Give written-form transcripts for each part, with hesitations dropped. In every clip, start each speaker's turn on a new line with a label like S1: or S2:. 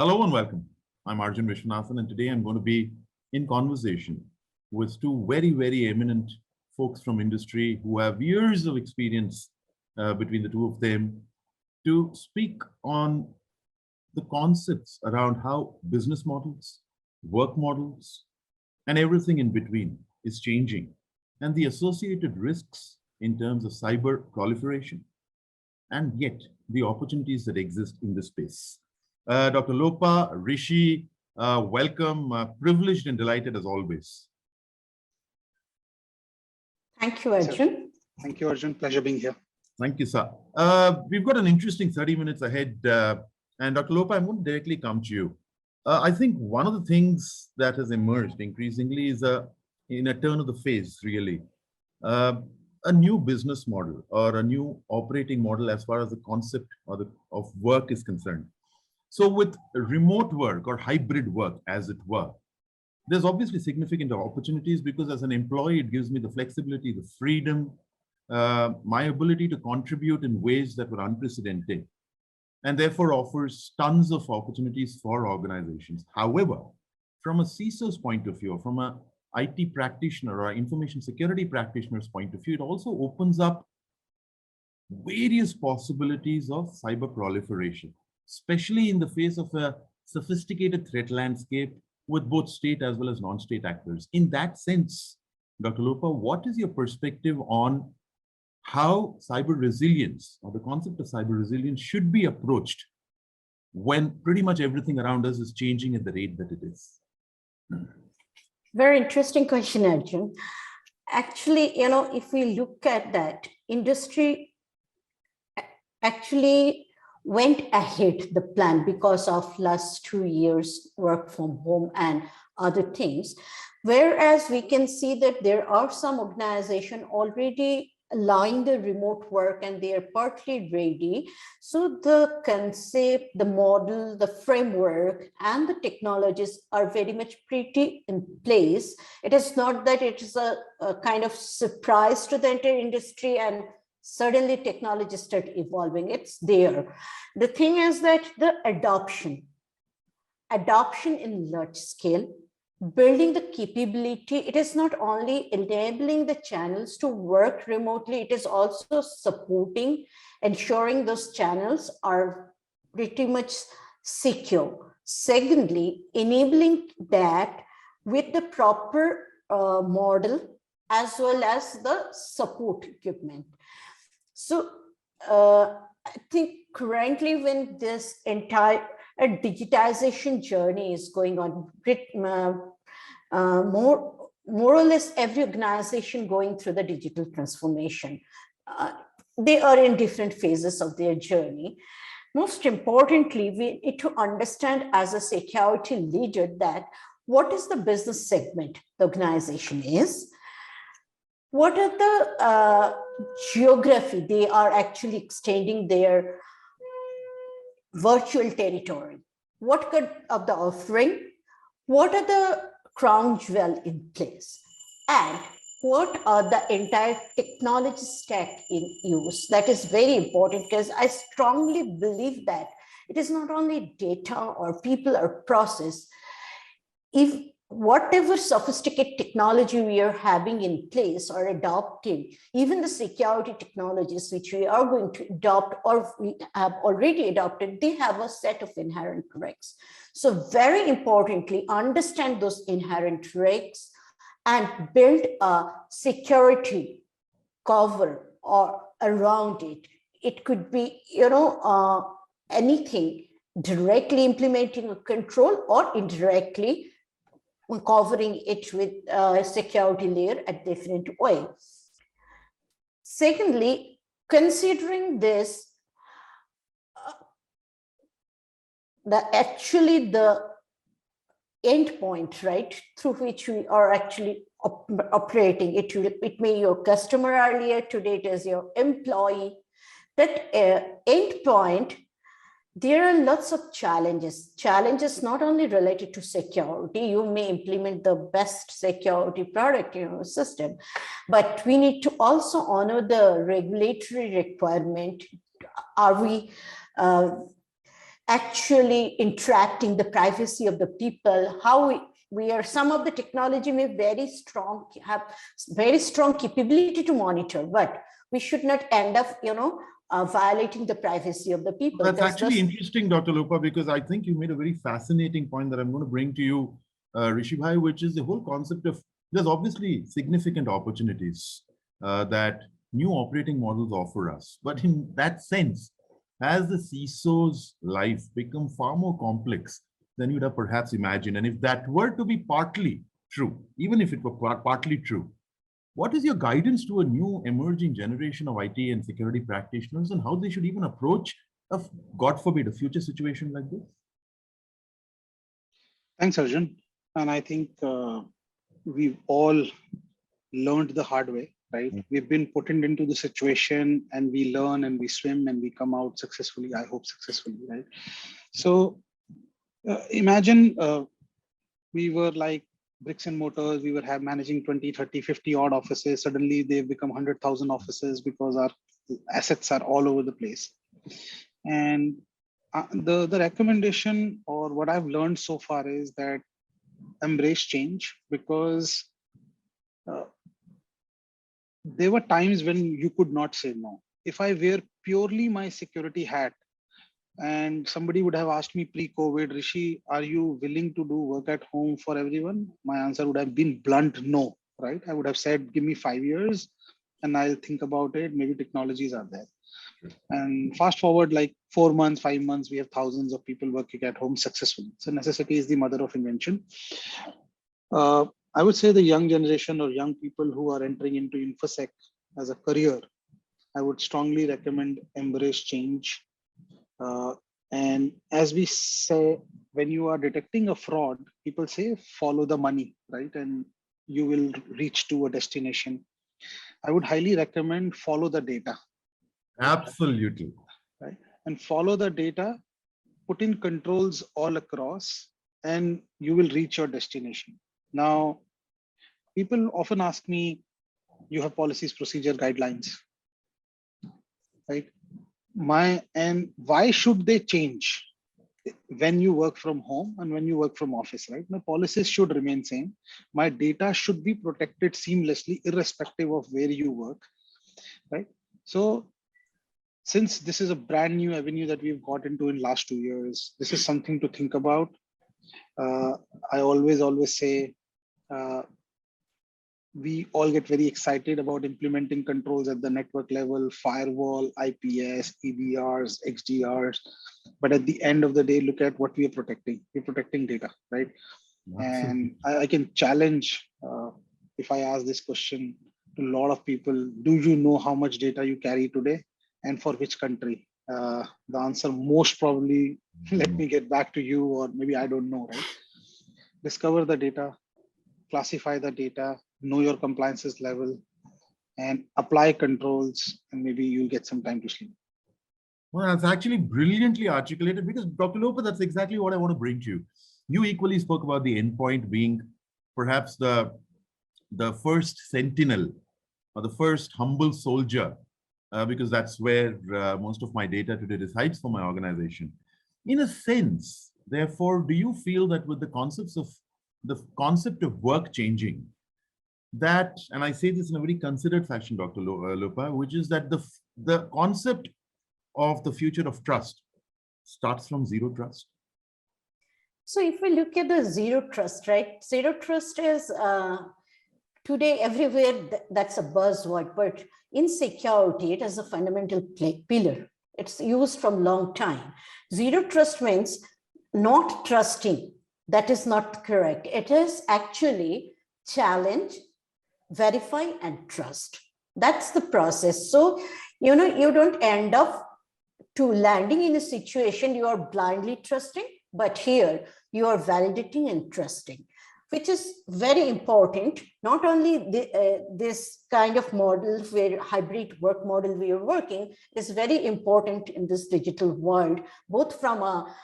S1: Hello and welcome. I'm Arjun Vishwanathan, and today I'm going to be in conversation with two very eminent folks from industry who have years of experience between the two of them to speak on the concepts around how business models, work models, and everything in between is changing, and the associated risks in terms of cyber proliferation, and yet the opportunities that exist in this space. Dr. Lopa, Rishi, welcome, privileged and delighted as always.
S2: Thank you, Arjun.
S3: Thank you, Arjun. Pleasure being here.
S1: Thank you, sir. We've got an interesting 30 minutes ahead. And Dr. Lopa, I'm going to directly come to you. I think one of the things that has emerged increasingly is in a turn of the phase, really, a new business model or a new operating model as far as the concept of work is concerned. So with remote work or hybrid work, as it were, there's obviously significant opportunities because as an employee, it gives me the flexibility, the freedom, my ability to contribute in ways that were unprecedented, and therefore offers tons of opportunities for organizations. However, from a CISO's point of view, from a IT practitioner or information security practitioner's point of view, it also opens up various possibilities of cyber proliferation, especially in the face of a sophisticated threat landscape with both state as well as non-state actors. In that sense, Dr. Lopa, what is your perspective on how cyber resilience or the concept of cyber resilience should be approached when pretty much everything around us is changing at the rate that it is?
S2: Very interesting question, Arjun. Actually, if we look at that, industry actually went ahead the plan because of last 2 years work from home and other things. Whereas we can see that there are some organizations already allowing the remote work and they are partly ready. So the concept, the model, the framework, and the technologies are very much pretty in place. It is not that it is a kind of surprise to the entire industry and suddenly technology start evolving. It's there. The thing is that the adoption in large scale, building the capability, it is not only enabling the channels to work remotely, it is also supporting, ensuring those channels are pretty much secure. Secondly, enabling that with the proper model as well as the support equipment. So I think currently when this entire digitization journey is going on, more or less every organization going through the digital transformation. They are in different phases of their journey. Most importantly, we need to understand as a security leader that what is the business segment the organization is, what are the geography they are actually extending their virtual territory, what kind of the offering, what are the crown jewel in place, and what are the entire technology stack in use. That is very important because I strongly believe that it is not only data or people or process. If whatever sophisticated technology we are having in place or adopting, even the security technologies which we are going to adopt or we have already adopted, they have a set of inherent risks. So very importantly, understand those inherent risks and build a security cover or around it. It could be, anything directly implementing a control or indirectly covering it with a security layer a different way. Secondly, considering this, the endpoint, right, through which we are actually operating. It may be your customer earlier, today it is your employee. That endpoint, there are lots of challenges not only related to security. You may implement the best security product in your system, but we need to also honor the regulatory requirement. Are we actually interacting the privacy of the people, how we are, some of the technology may have very strong capability to monitor, but we should not end up, violating the privacy of the people.
S1: That's actually interesting, Dr. Lopa, because I think you made a very fascinating point that I'm going to bring to you, Rishi Bhai, which is the whole concept of, there's obviously significant opportunities that new operating models offer us. But in that sense, has the CISO's life become far more complex than you'd have perhaps imagined? And if that were to be partly true, even if it were partly true, what is your guidance to a new emerging generation of IT and security practitioners and how they should even approach, God forbid, a future situation like this?
S3: Thanks, Arjun. And I think we've all learned the hard way, right? We've been put into the situation and we learn and we swim and we come out successfully, I hope successfully, right? So imagine we were like bricks and mortars, we were managing 20, 30, 50 odd offices. Suddenly they've become 100,000 offices because our assets are all over the place. And the recommendation or what I've learned so far is that embrace change, because there were times when you could not say no. If I wear purely my security hat, and somebody would have asked me pre-COVID, Rishi, are you willing to do work at home for everyone? My answer would have been blunt no, right? I would have said, give me 5 years and I'll think about it. Maybe technologies are there. And fast forward like 4 months, 5 months, we have thousands of people working at home successfully. So necessity is the mother of invention. I would say the young generation or young people who are entering into InfoSec as a career, I would strongly recommend embrace change. And as we say, when you are detecting a fraud, people say, follow the money, right? And you will reach to a destination. I would highly recommend follow the data.
S1: Absolutely.
S3: Right? And follow the data, put in controls all across, and you will reach your destination. Now, people often ask me, you have policies, procedure, guidelines, right? And why should they change when you work from home and when you work from office, right? My policies should remain same. My data should be protected seamlessly, irrespective of where you work, right? So since this is a brand new avenue that we've got into in last 2 years, this is something to think about. I always say, we all get very excited about implementing controls at the network level, firewall, IPS, EDRs, XDRs. But at the end of the day, look at what we are protecting. We're protecting data, right? Absolutely. And I can challenge, if I ask this question to a lot of people, do you know how much data you carry today and for which country? The answer most probably, let me get back to you, or maybe I don't know, right? Discover the data, classify the data, know your compliances level, and apply controls, and maybe you'll get some time to sleep.
S1: Well, that's actually brilliantly articulated, because Dr. Lopa, that's exactly what I want to bring to you. You equally spoke about the endpoint being perhaps the first sentinel or the first humble soldier, because that's where most of my data today resides for my organization. In a sense, therefore, do you feel that with the concept of work changing, that, and I say this in a very considered fashion, Dr. Lopa, which is that the concept of the future of trust starts from zero trust?
S2: So if we look at the zero trust, right? Zero trust is today everywhere, that's a buzzword, but in security, it is a fundamental pillar. It's used from long time. Zero trust means not trusting. That is not correct. It is actually challenge, verify, and trust. That's the process. So, you don't end up to landing in a situation you are blindly trusting, but here you are validating and trusting, which is very important. Not only this kind of model where hybrid work model we are working is very important in this digital world, both from a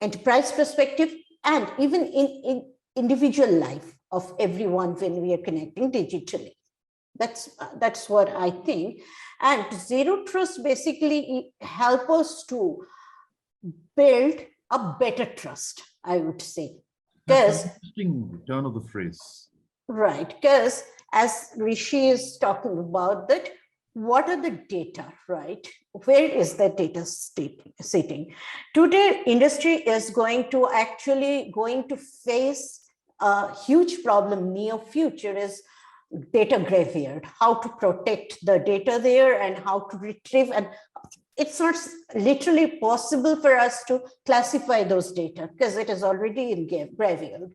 S2: enterprise perspective and even in individual life of everyone when we are connecting digitally. That's what I think. And zero trust basically help us to build a better trust, I would say.
S1: That's
S2: Because
S1: an interesting turn of the phrase.
S2: right, because as Rishi is talking about that, what are the data, right? Where is the data sitting? Today, industry is going to face a huge problem near future is data graveyard, how to protect the data there and how to retrieve, and it's not literally possible for us to classify those data because it is already in graveyard.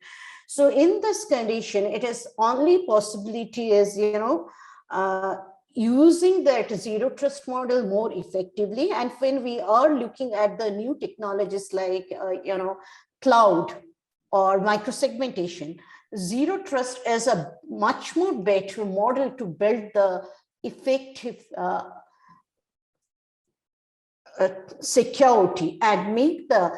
S2: So in this condition, it is only possibility is, using that zero trust model more effectively. And when we are looking at the new technologies like, cloud or microsegmentation, zero trust is a much more better model to build the effective security and make the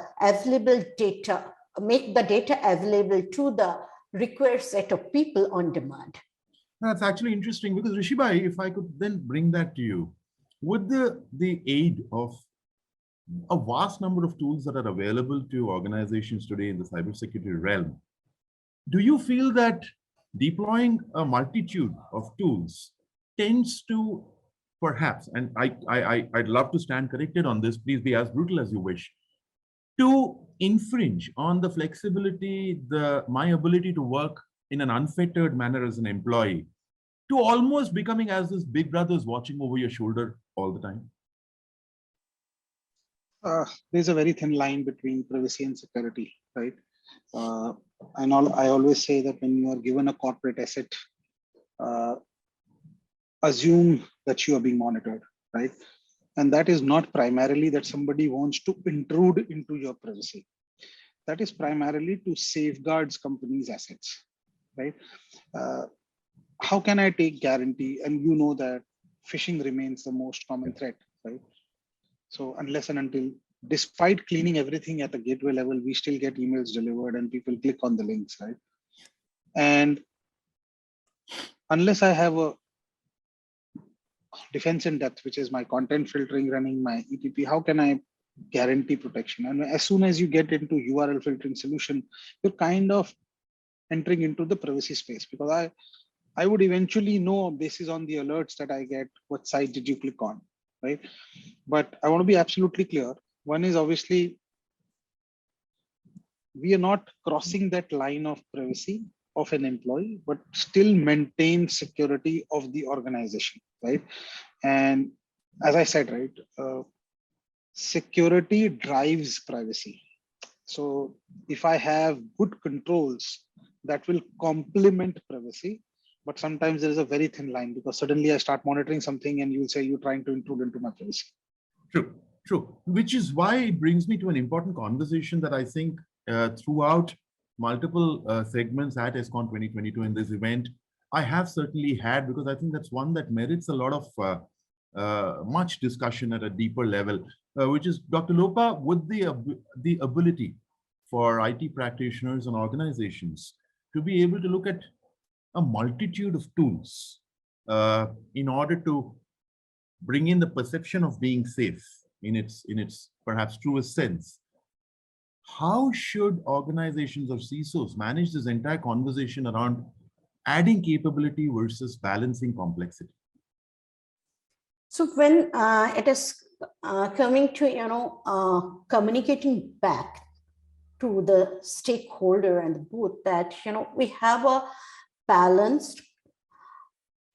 S2: data available to the required set of people on demand.
S1: That's actually interesting because Rishibai, if I could then bring that to you, with the aid of a vast number of tools that are available to organizations today in the cybersecurity realm, do you feel that deploying a multitude of tools tends to perhaps, and I'd love to stand corrected on this, please be as brutal as you wish, to infringe on the flexibility, my ability to work in an unfettered manner as an employee, to almost becoming as this big brother is watching over your shoulder all the time?
S3: There's a very thin line between privacy and security, right? I always say that when you are given a corporate asset, assume that you are being monitored, right? And that is not primarily that somebody wants to intrude into your privacy. That is primarily to safeguard companies' assets, right? How can I take guarantee? And you know that phishing remains the most common threat, right? So unless and until, despite cleaning everything at the gateway level, we still get emails delivered and people click on the links, right? And unless I have a defense in depth, which is my content filtering running my EPP, how can I guarantee protection? And as soon as you get into URL filtering solution, you're kind of entering into the privacy space, because I would eventually know basis on the alerts that I get, what site did you click on, right? But I want to be absolutely clear. One is obviously, we are not crossing that line of privacy of an employee, but still maintain security of the organization, right? And as I said, right, security drives privacy. So if I have good controls that will complement privacy, but sometimes there is a very thin line, because suddenly I start monitoring something and you'll say you're trying to intrude into my privacy.
S1: True, true. Which is why it brings me to an important conversation that I think throughout multiple segments at ESCON 2022 in this event, I have certainly had, because I think that's one that merits a lot of much discussion at a deeper level, which is, Dr. Lopa, with the ability for IT practitioners and organizations to be able to look at a multitude of tools in order to bring in the perception of being safe in its perhaps truest sense. How should organizations or CISOs manage this entire conversation around adding capability versus balancing complexity?
S2: So when it is coming to, communicating back to the stakeholder and the booth that, we have a balanced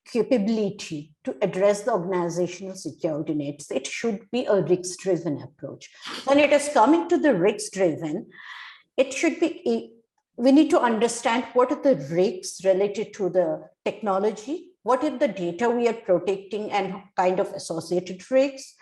S2: capability to address the organizational security needs, it should be a risk-driven approach. When it is coming to the risk-driven, it should be, we need to understand what are the risks related to the technology, what is the data we are protecting and kind of associated risks,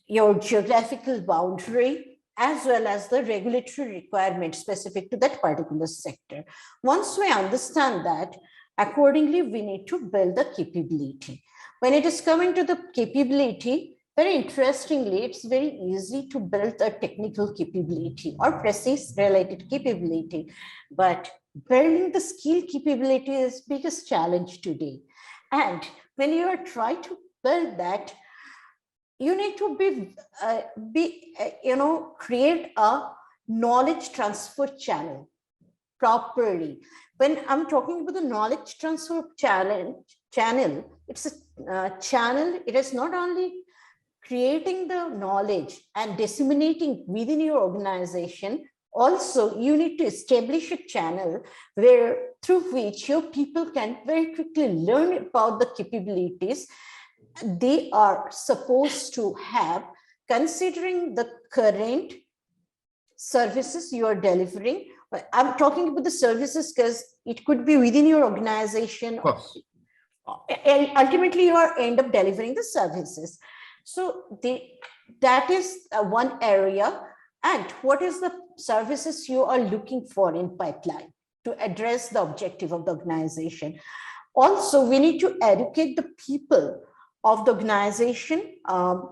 S2: your geographical boundary, as well as the regulatory requirement specific to that particular sector. Once we understand that, accordingly, we need to build the capability. When it is coming to the capability, very interestingly, it's very easy to build a technical capability or precise related capability, but building the skill capability is biggest challenge today. And when you are trying to build that, you need to create a knowledge transfer channel properly. When I'm talking about the knowledge transfer channel, it's a channel. It is not only creating the knowledge and disseminating within your organization. Also, you need to establish a channel through which your people can very quickly learn about the capabilities they are supposed to have, considering the current services you are delivering. I'm talking about the services because it could be within your organization, and ultimately you are end up delivering the services. So that is one area. And what is the services you are looking for in pipeline to address the objective of the organization? Also, we need to educate the people of the organization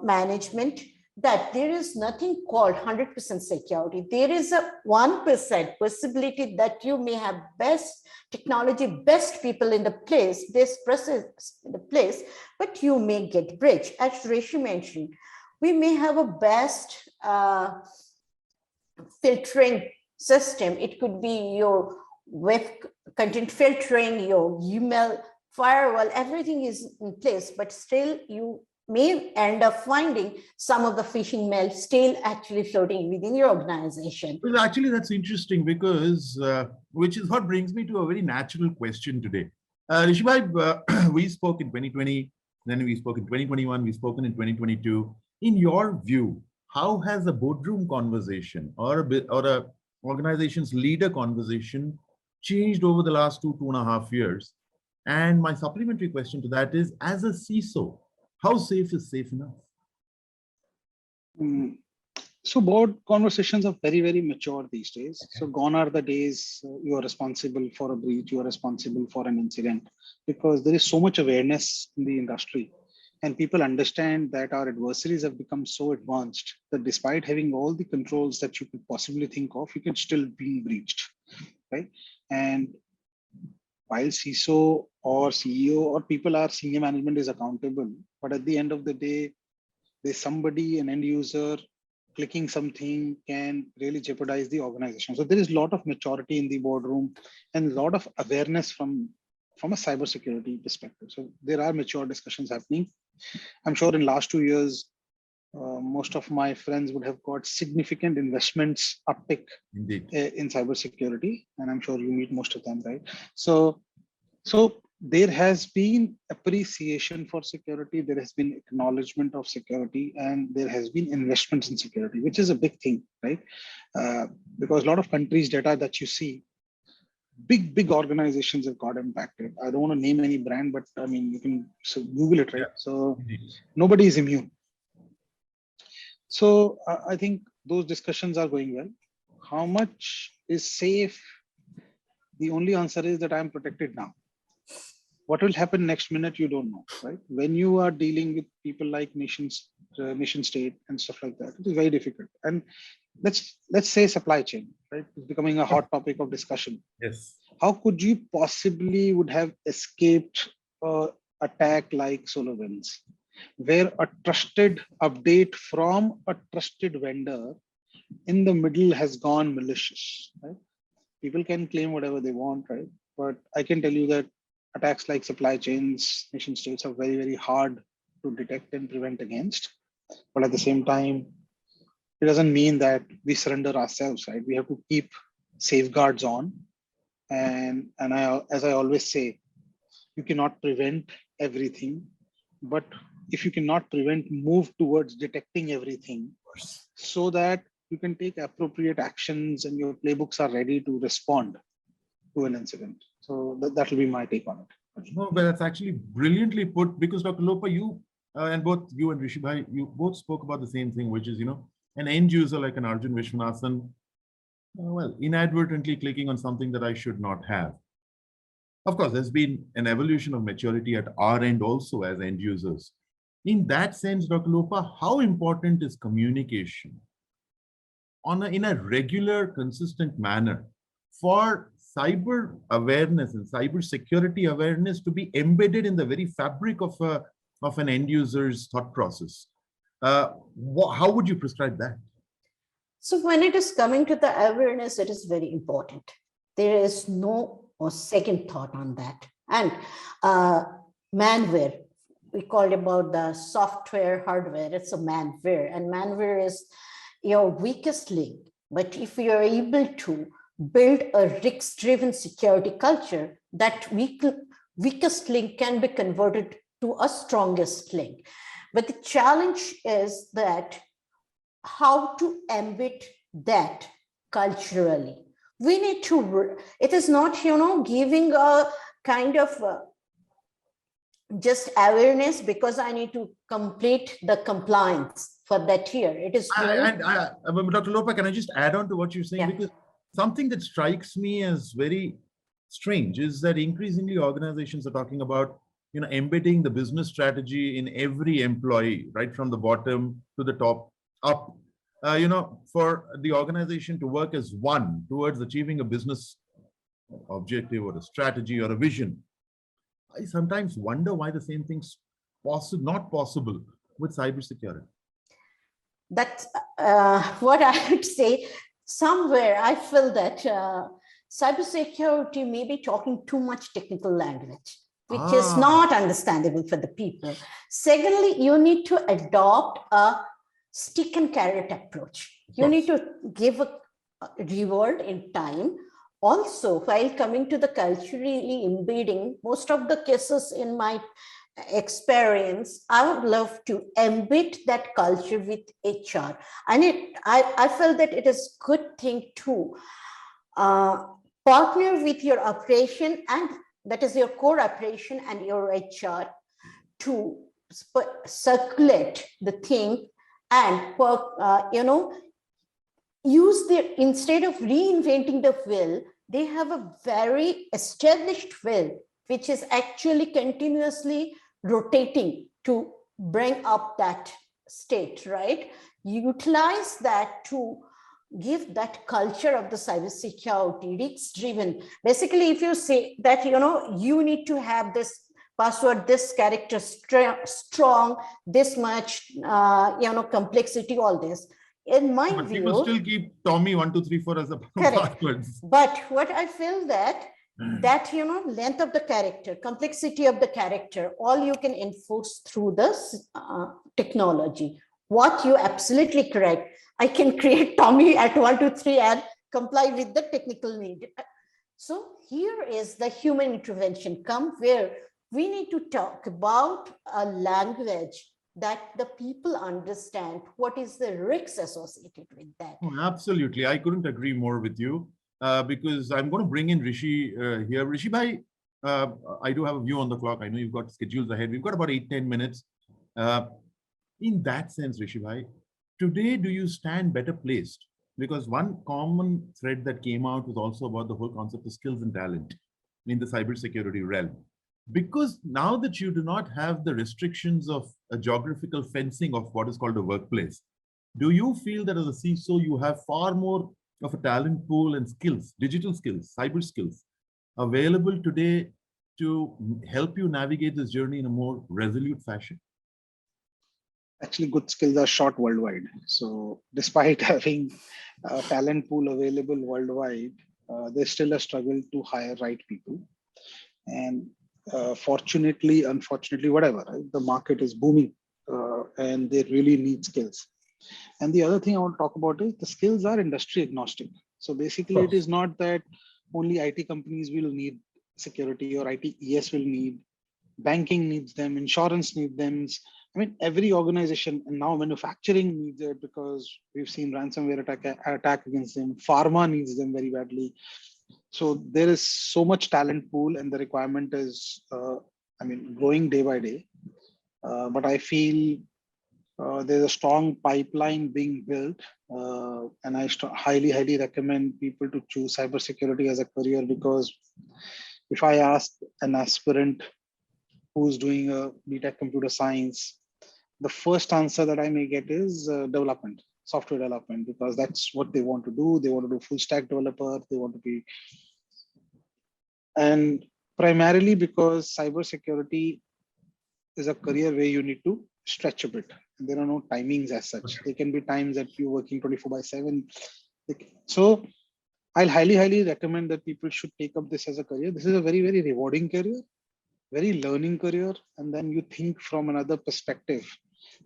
S2: management that there is nothing called 100% security. There is a 1% possibility that you may have best technology, best people in the place, best process in the place, but you may get breached. As Rishi mentioned, we may have a best filtering system. It could be your web content filtering, your email firewall, everything is in place, but still you may end up finding some of the phishing mail still actually floating within your organization.
S1: Well, actually, that's interesting because, which is what brings me to a very natural question today. Rishabhai, we spoke in 2020, then we spoke in 2021, we've spoken in 2022. In your view, how has a boardroom conversation or a organization's leader conversation changed over the last 2.5 years? And my supplementary question to that is, as a CISO, how safe is safe enough?
S3: So board conversations are very, very mature these days. Okay. So gone are the days you are responsible for a breach, you are responsible for an incident, because there is so much awareness in the industry. And people understand that our adversaries have become so advanced that despite having all the controls that you could possibly think of, you can still be breached, right? And while CISO or CEO or people are senior management is accountable, but at the end of the day, there's somebody, an end user, clicking something can really jeopardize the organization. So there is a lot of maturity in the boardroom and a lot of awareness from a cybersecurity perspective. So there are mature discussions happening. I'm sure in last 2 years, most of my friends would have got significant investments uptick in cybersecurity, and I'm sure you meet most of them, right? So there has been appreciation for security, there has been acknowledgement of security, and there has been investments in security, which is a big thing, right? Because a lot of countries' data that you see, big organizations have got impacted. I don't want to name any brand, but I mean, you can Google it, right? Yeah. So nobody is immune. So I think those discussions are going well. How much is safe? The only answer is that I'm protected now. What will happen next minute, you don't know, right? When you are dealing with people like nation state and stuff like that, it is very difficult. And let's say supply chain, right? It's becoming a hot topic of discussion.
S1: Yes.
S3: How could you possibly would have escaped an attack like SolarWinds, where a trusted update from a trusted vendor in the middle has gone malicious, right? People can claim whatever they want, right? But I can tell you that attacks like supply chains, nation states are very, very hard to detect and prevent against. But at the same time, it doesn't mean that we surrender ourselves, right? We have to keep safeguards on. And as I always say, you cannot prevent everything, but if you cannot prevent, move towards detecting everything so that you can take appropriate actions and your playbooks are ready to respond to an incident. So that will be my take on it.
S1: No, but that's actually brilliantly put, because Dr. Lopa, you and both you and Rishabhai, you both spoke about the same thing, which is, an end user like an Arjun Vishwanathan, well, inadvertently clicking on something that I should not have. Of course, there's been an evolution of maturity at our end also as end users. In that sense, Dr. Lopa, how important is communication in a regular, consistent manner for cyber awareness and cyber security awareness to be embedded in the very fabric of an end user's thought process? How would you prescribe that?
S2: So when it is coming to the awareness, it is very important. There is no second thought on that. And manware, we called about the software, hardware, it's a manware, and manware is your weakest link. But if you are able to build a risk-driven security culture, that weakest link can be converted to a strongest link. But the challenge is that how to embed that culturally. We need to, it is not, giving a kind of just awareness because I need to complete the compliance for that year. It is
S1: Dr. Lopa, can I just add on to what you're saying?
S2: Yeah.
S1: Because something that strikes me as very strange is that increasingly organizations are talking about embedding the business strategy in every employee, right from the bottom to the top up, for the organization to work as one towards achieving a business objective or a strategy or a vision. I sometimes wonder why the same thing's not possible with cybersecurity.
S2: That's what I would say. Somewhere I feel that cybersecurity may be talking too much technical language, which is not understandable for the people. Secondly, you need to adopt a stick and carrot approach. You need to give a reward in time. Also, while coming to the culturally embedding, most of the cases in my experience, I would love to embed that culture with HR. And I felt that it is a good thing to partner with your operation, and that is your core operation and your HR, to circulate the thing and use their, instead of reinventing the wheel, they have a very established wheel which is actually continuously rotating to bring up that state, right? Utilize that to give that culture of the cybersecurity, risk-driven. Basically, if you say that, you need to have this password, this character strong, this much, complexity, all this. In my view,
S1: people still keep Tommy 1 2 3 4 as a password.
S2: But what I feel that length of the character, complexity of the character, all you can enforce through this technology. What you absolutely correct. I can create Tommy at 1 2 3 and comply with the technical need. So here is the human intervention come, where we need to talk about a language that the people understand what is the risks associated with that.
S1: Oh, absolutely. I couldn't agree more with you, because I'm going to bring in Rishi here. Rishi bhai, I do have a view on the clock. I know you've got schedules ahead. We've got about 8-10 minutes. In that sense, Rishi bhai, today, do you stand better placed? Because one common thread that came out was also about the whole concept of skills and talent in the cybersecurity realm. Because now that you do not have the restrictions of a geographical fencing of what is called a workplace, do you feel that as a CISO, you have far more of a talent pool and skills, digital skills, cyber skills, available today to help you navigate this journey in a more resolute fashion?
S3: Actually, good skills are short worldwide. So despite having a talent pool available worldwide, there's still a struggle to hire right people. And fortunately, unfortunately, whatever, right? The market is booming and they really need skills. And the other thing I want to talk about is the skills are industry agnostic. So basically, it is not that only IT companies will need security or ITES will need, banking needs them, insurance needs them. I mean, every organization, and now manufacturing needs it because we've seen ransomware attack against them. Pharma needs them very badly. So there is so much talent pool, and the requirement is, growing day by day. But I feel there's a strong pipeline being built, and I highly, highly recommend people to choose cybersecurity as a career, because if I ask an aspirant who's doing a BTech computer science, the first answer that I may get is development, software development, because that's what they want to do. They want to do full stack developer. They want to be, and primarily because cybersecurity is a career where you need to stretch a bit. And there are no timings as such. There can be times that you're working 24/7. So I'll highly recommend that people should take up this as a career. This is a very, very rewarding career, very learning career. And then you think from another perspective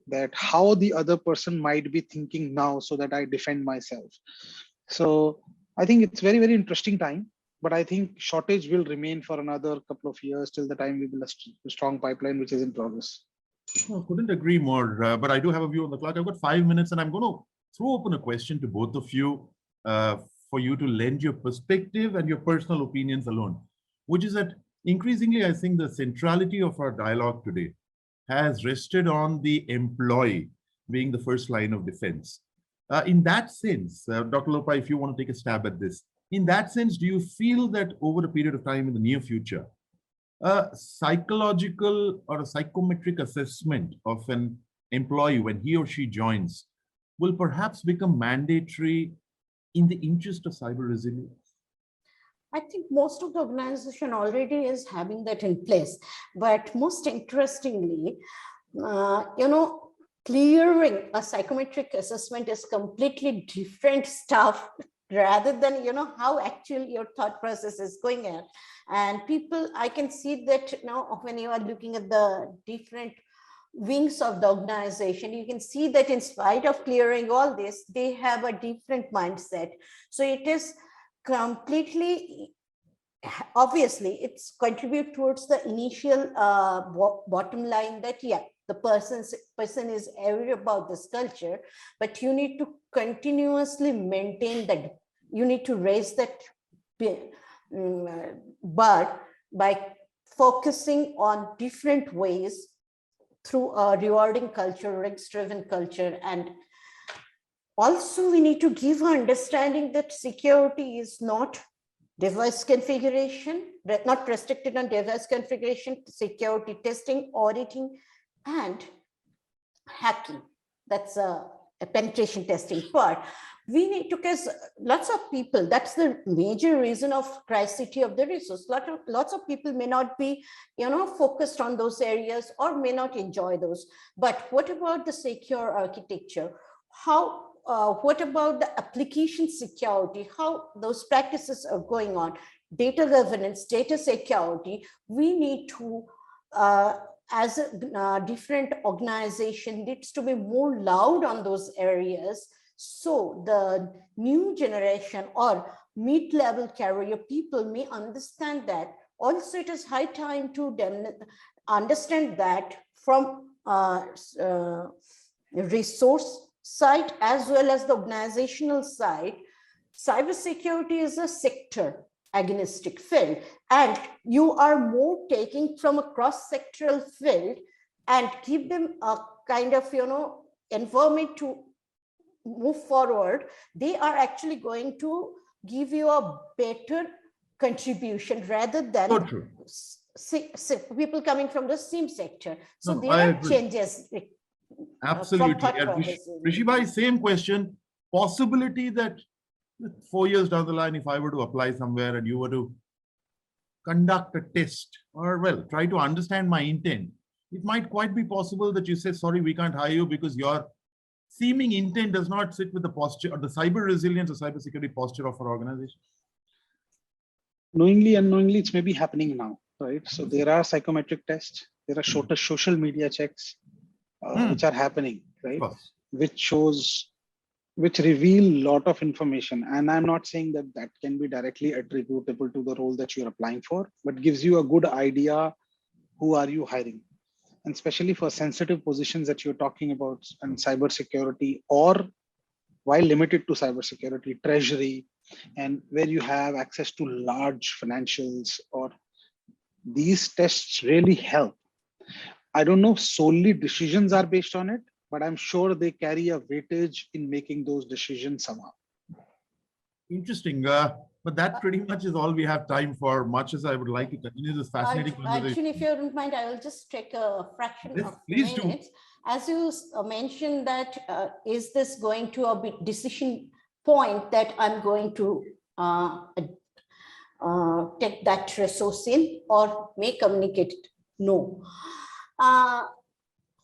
S3: that how the other person might be thinking now so that I defend myself. So I think it's very, very interesting time, but I think shortage will remain for another couple of years till the time we build a strong pipeline, which is in progress.
S1: Oh, couldn't agree more, but I do have a view on the clock. I've got 5 minutes and I'm going to throw open a question to both of you for you to lend your perspective and your personal opinions alone, which is that increasingly, I think the centrality of our dialogue today has rested on the employee being the first line of defense. In that sense, Dr. Lopa, if you want to take a stab at this, in that sense, do you feel that over a period of time in the near future, a psychological or a psychometric assessment of an employee when he or she joins will perhaps become mandatory in the interest of cyber resilience?
S2: I think most of the organization already is having that in place. But most interestingly, clearing a psychometric assessment is completely different stuff rather than, how actually your thought process is going on. And people, I can see that now when you are looking at the different wings of the organization, you can see that in spite of clearing all this, they have a different mindset. So it is completely, obviously, it's contribute towards the initial bottom line that, yeah, the person is aware about this culture, but you need to continuously maintain that. You need to raise that bar by focusing on different ways through a rewarding culture, risk-driven culture. And also we need to give an understanding that security is not device configuration, not restricted on device configuration, security testing, auditing, and hacking. That's a penetration testing part. We need to, because lots of people, that's the major reason of criticality of the resource. Lots of people may not be, focused on those areas or may not enjoy those. But what about the secure architecture? What about the application security? How those practices are going on? Data governance, data security. We need to, as a different organization, needs to be more loud on those areas. So the new generation or mid-level career people may understand that. Also, it is high time to understand that from resource side as well as the organizational side, cybersecurity is a sector agnostic field, and you are more taking from a cross-sectoral field and give them a kind of, environment to move forward. They are actually going to give you a better contribution rather than people coming from the same sector. So there are changes.
S1: Absolutely. Rishi bhai, same question. Possibility that 4 years down the line, if I were to apply somewhere and you were to conduct a test or, well, try to understand my intent, it might quite be possible that you say, sorry, we can't hire you because your seeming intent does not sit with the posture or the cyber resilience or cybersecurity posture of our organization.
S3: Knowingly, unknowingly, it's maybe happening now, right? So there are psychometric tests, there are shorter social media checks, which are happening, right? Which reveal a lot of information. And I'm not saying that that can be directly attributable to the role that you're applying for, but gives you a good idea, who are you hiring? And especially for sensitive positions that you're talking about in cybersecurity, or while limited to cybersecurity, treasury, and where you have access to large financials, or these tests really help. I don't know if solely decisions are based on it, but I'm sure they carry a weightage in making those decisions somehow.
S1: Interesting. But that pretty much is all we have time for, much as I would like to continue this fascinating conversation.
S2: Actually, if you don't mind, I will just take a fraction of minutes. As you mentioned that, is this going to a decision point that I'm going to take that resource in or may communicate it? No. I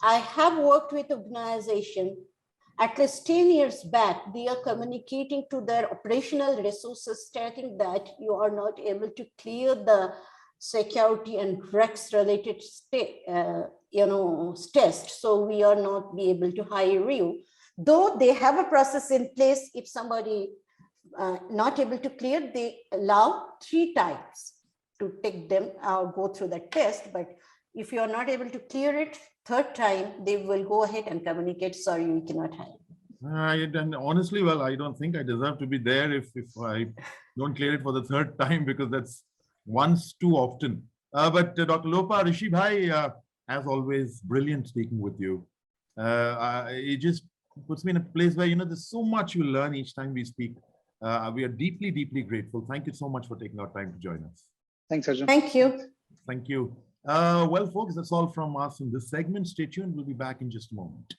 S2: have worked with organization at least 10 years back. They are communicating to their operational resources, stating that you are not able to clear the security and Rex related test. So we are not be able to hire you. Though they have a process in place, if somebody not able to clear, they allow 3 times to take them go through the test. But if you are not able to clear it, 3rd time, they will go ahead and communicate, sorry, we cannot hire.
S1: And honestly, well, I don't think I deserve to be there if I don't clear it for the 3rd time, because that's once too often. But Dr. Lopa, Rishi Bhai, as always, brilliant speaking with you. It just puts me in a place where, there's so much you learn each time we speak. We are deeply, deeply grateful. Thank you so much for taking our time to join us.
S3: Thanks, Arjun.
S2: Thank you.
S1: Thank you. Well, folks, that's all from us in this segment. Stay tuned. We'll be back in just a moment.